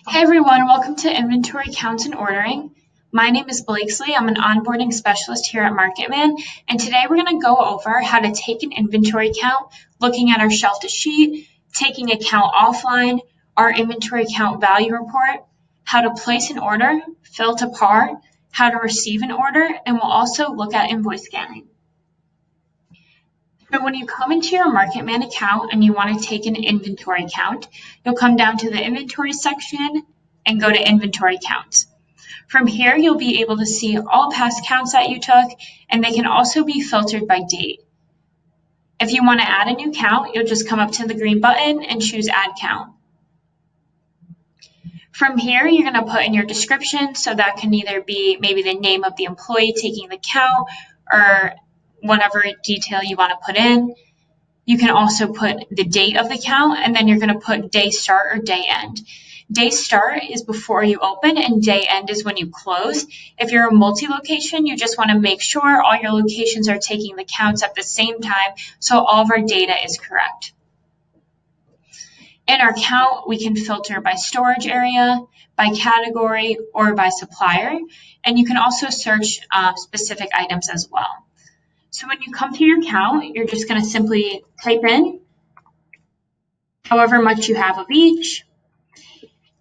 Hey everyone, welcome to Inventory Counts and Ordering. My name is Blakesley. I'm an onboarding specialist here at MarketMan, and today we're going to go over how to take an inventory count, looking at our shelf to sheet, taking a count offline, our inventory count value report, how to place an order, fill to par, how to receive an order, and we'll also look at invoice scanning. So when you come into your MarketMan account and you want to take an inventory count, you'll come down to the inventory section and go to inventory counts. From here, you'll be able to see all past counts that you took, and they can also be filtered by date. If you want to add a new count, you'll just come up to the green button and choose Add Count. From here, you're going to put in your description, so that can either be maybe the name of the employee taking the count or whatever detail you want to put in. You can also put the date of the count, and then you're going to put day start or day end. Day start is before you open, and day end is when you close. If you're a multi-location, you just want to make sure all your locations are taking the counts at the same time, so all of our data is correct. In our count, we can filter by storage area, by category, or by supplier, and you can also search specific items as well. So when you come to your count, you're just going to simply type in however much you have of each.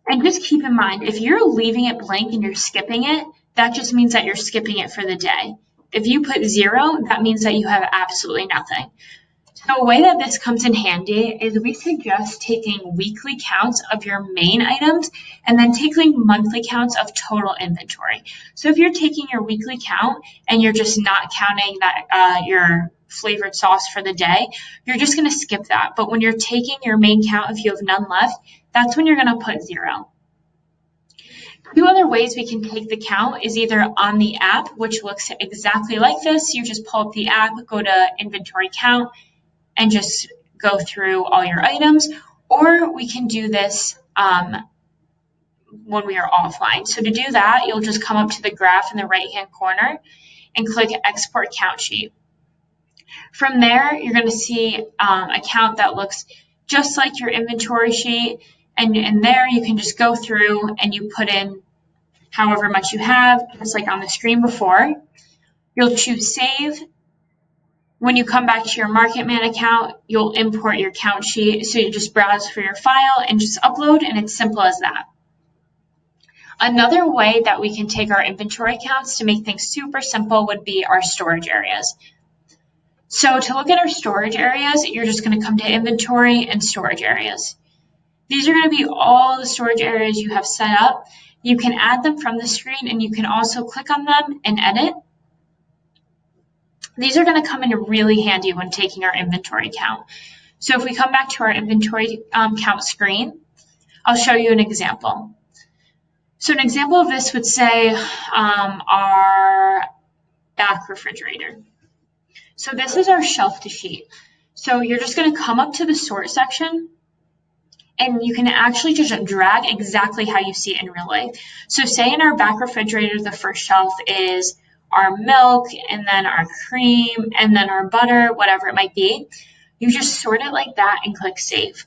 And just keep in mind, if you're leaving it blank and you're skipping it, that just means that you're skipping it for the day. If you put 0, that means that you have absolutely nothing. So a way that this comes in handy is we suggest taking weekly counts of your main items and then taking monthly counts of total inventory. So if you're taking your weekly count and you're just not counting that your flavored sauce for the day, you're just going to skip that. But when you're taking your main count, if you have none left, that's when you're going to put 0. Two other ways we can take the count is either on the app, which looks exactly like this. You just pull up the app, go to inventory count, and just go through all your items, or we can do this when we are offline. So to do that, you'll just come up to the graph in the right-hand corner and click Export Count Sheet. From there, you're going to see a count that looks just like your inventory sheet, and in there you can just go through and you put in however much you have, just like on the screen before. You'll choose Save. When you come back to your MarketMan account, you'll import your count sheet. So you just browse for your file and just upload, and it's simple as that. Another way that we can take our inventory counts to make things super simple would be our storage areas. So to look at our storage areas, you're just going to come to Inventory and Storage Areas. These are going to be all the storage areas you have set up. You can add them from the screen, and you can also click on them and edit. These are going to come in really handy when taking our inventory count. So if we come back to our inventory count screen, I'll show you an example. So an example of this would say our back refrigerator. So this is our shelf to sheet. So you're just going to come up to the sort section, and you can actually just drag exactly how you see it in real life. So say in our back refrigerator, the first shelf is our milk, and then our cream, and then our butter, whatever it might be. You just sort it like that and click Save.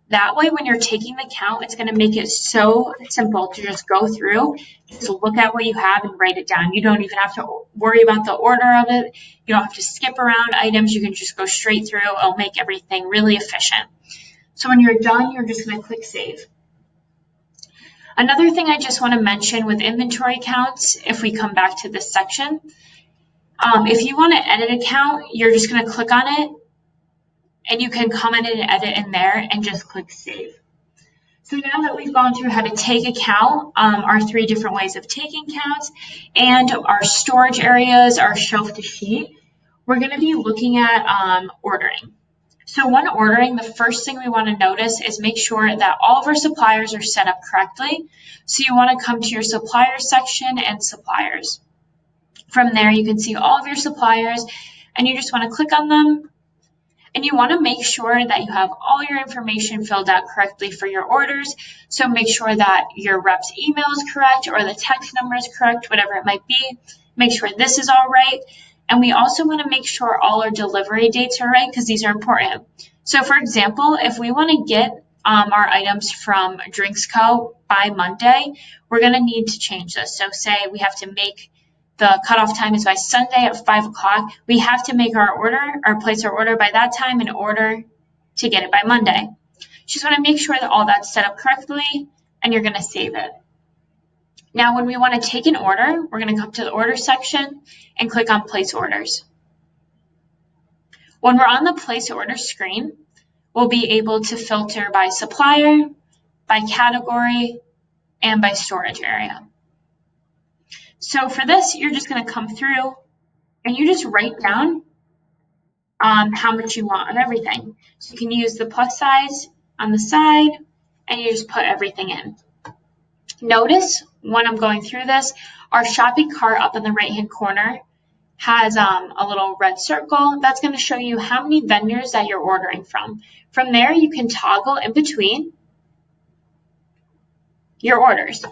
That way, when you're taking the count, it's going to make it so simple to just go through, just look at what you have and write it down. You don't even have to worry about the order of it. You don't have to skip around items. You can just go straight through. It'll make everything really efficient. So when you're done, you're just going to click Save. Another thing I just want to mention with inventory counts, if we come back to this section, if you want to edit a count, you're just going to click on it, and you can comment and edit in there and just click Save. So now that we've gone through how to take a count, our 3 different ways of taking counts, and our storage areas, our shelf to sheet, we're going to be looking at ordering. So when ordering, the first thing we want to notice is make sure that all of our suppliers are set up correctly. So you want to come to your suppliers section and suppliers. From there, you can see all of your suppliers, and you just want to click on them. And you want to make sure that you have all your information filled out correctly for your orders. So make sure that your rep's email is correct or the text number is correct, whatever it might be. Make sure this is all right. And we also want to make sure all our delivery dates are right because these are important. So for example, if we want to get our items from Drinks Co. by Monday, we're going to need to change this. So say we have to make the cutoff time is by Sunday at 5 o'clock. We have to make our order or place our order by that time in order to get it by Monday. Just want to make sure that all that's set up correctly, and you're going to save it. Now, when we want to take an order, we're going to come to the order section and click on place orders. When we're on the place order screen, we'll be able to filter by supplier, by category, and by storage area. So for this, you're just going to come through and you just write down how much you want of everything. So you can use the plus size on the side and you just put everything in. Notice when I'm going through this, our shopping cart up in the right-hand corner has a little red circle. That's going to show you how many vendors that you're ordering from. From there, you can toggle in between your orders.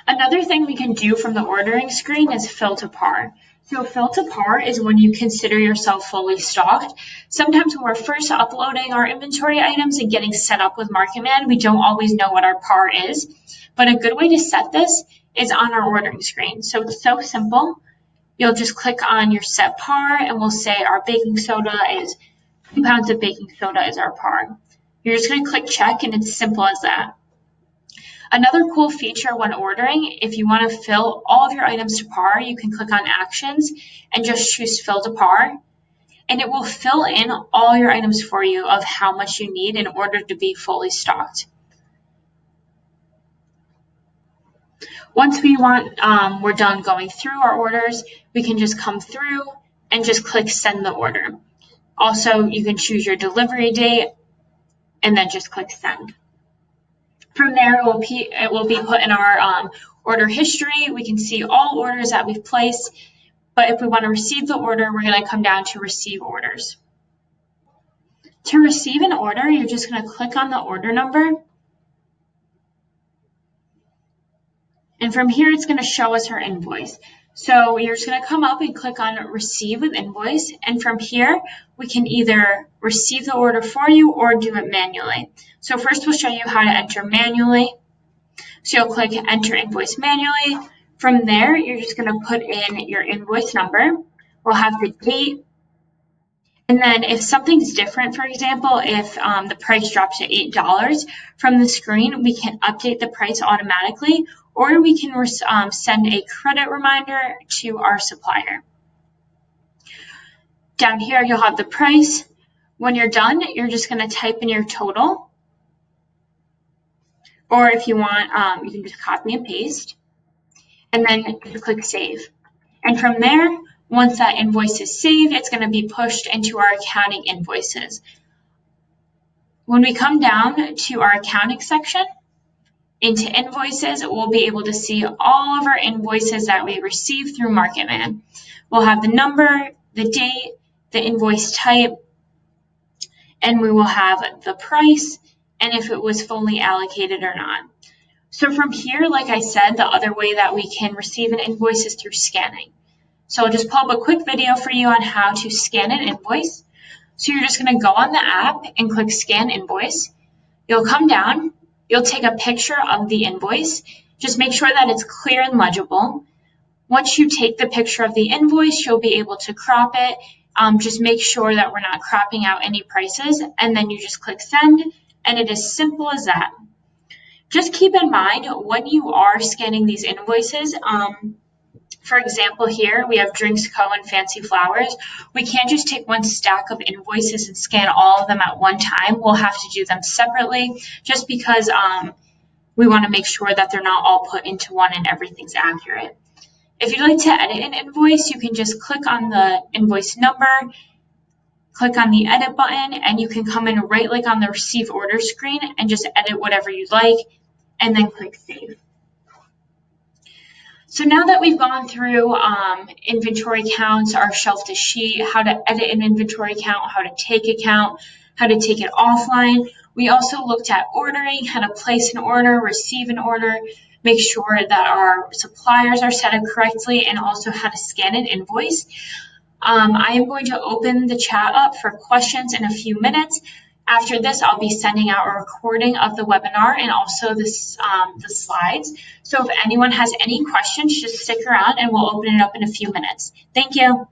Another thing we can do from the ordering screen is fill to par. So fill to par is when you consider yourself fully stocked. Sometimes when we're first uploading our inventory items and getting set up with MarketMan, we don't always know what our par is. But a good way to set this is on our ordering screen. So it's so simple. You'll just click on your set par and we'll say our baking soda is 2 pounds of baking soda is our par. You're just going to click check and it's simple as that. Another cool feature when ordering, if you want to fill all of your items to par, you can click on actions and just choose fill to par. And it will fill in all your items for you of how much you need in order to be fully stocked. Once we're done going through our orders, we can just come through and just click send the order. Also, you can choose your delivery date and then just click send. From there, it will be put in our order history. We can see all orders that we've placed, but if we want to receive the order, we're going to come down to receive orders. To receive an order, you're just going to click on the order number. And from here, it's going to show us our invoice. So you're just going to come up and click on receive with invoice. And from here, we can either receive the order for you or do it manually. So first we'll show you how to enter manually. So you'll click enter invoice manually. From there, you're just going to put in your invoice number. We'll have the date. And then if something's different, for example, if the price drops to $8 from the screen, we can update the price automatically, or we can send a credit reminder to our supplier. Down here, you'll have the price. When you're done, you're just going to type in your total. Or if you want, you can just copy and paste. And then just click save. And from there, once that invoice is saved, it's going to be pushed into our accounting invoices. When we come down to our accounting section, into invoices, we'll be able to see all of our invoices that we received through MarketMan. We'll have the number, the date, the invoice type, and we will have the price and if it was fully allocated or not. So from here, like I said, the other way that we can receive an invoice is through scanning. So I'll just pull up a quick video for you on how to scan an invoice. So you're just going to go on the app and click scan invoice. You'll come down. You'll take a picture of the invoice. Just make sure that it's clear and legible. Once you take the picture of the invoice, you'll be able to crop it. Just make sure that we're not cropping out any prices. And then you just click send. And it is simple as that. Just keep in mind when you are scanning these invoices, for example, here we have Drinks Co. and Fancy Flowers. We can't just take one stack of invoices and scan all of them at one time. We'll have to do them separately just because we want to make sure that they're not all put into one and everything's accurate. If you'd like to edit an invoice, you can just click on the invoice number, click on the edit button, and you can come in right like on the receive order screen and just edit whatever you'd like, and then click save. So now that we've gone through inventory counts, our shelf to sheet, how to edit an inventory count, how to take a count, how to take it offline, we also looked at ordering, how to place an order, receive an order, make sure that our suppliers are set up correctly, and also how to scan an invoice. I am going to open the chat up for questions in a few minutes. After this, I'll be sending out a recording of the webinar and also the slides. So if anyone has any questions, just stick around and we'll open it up in a few minutes. Thank you.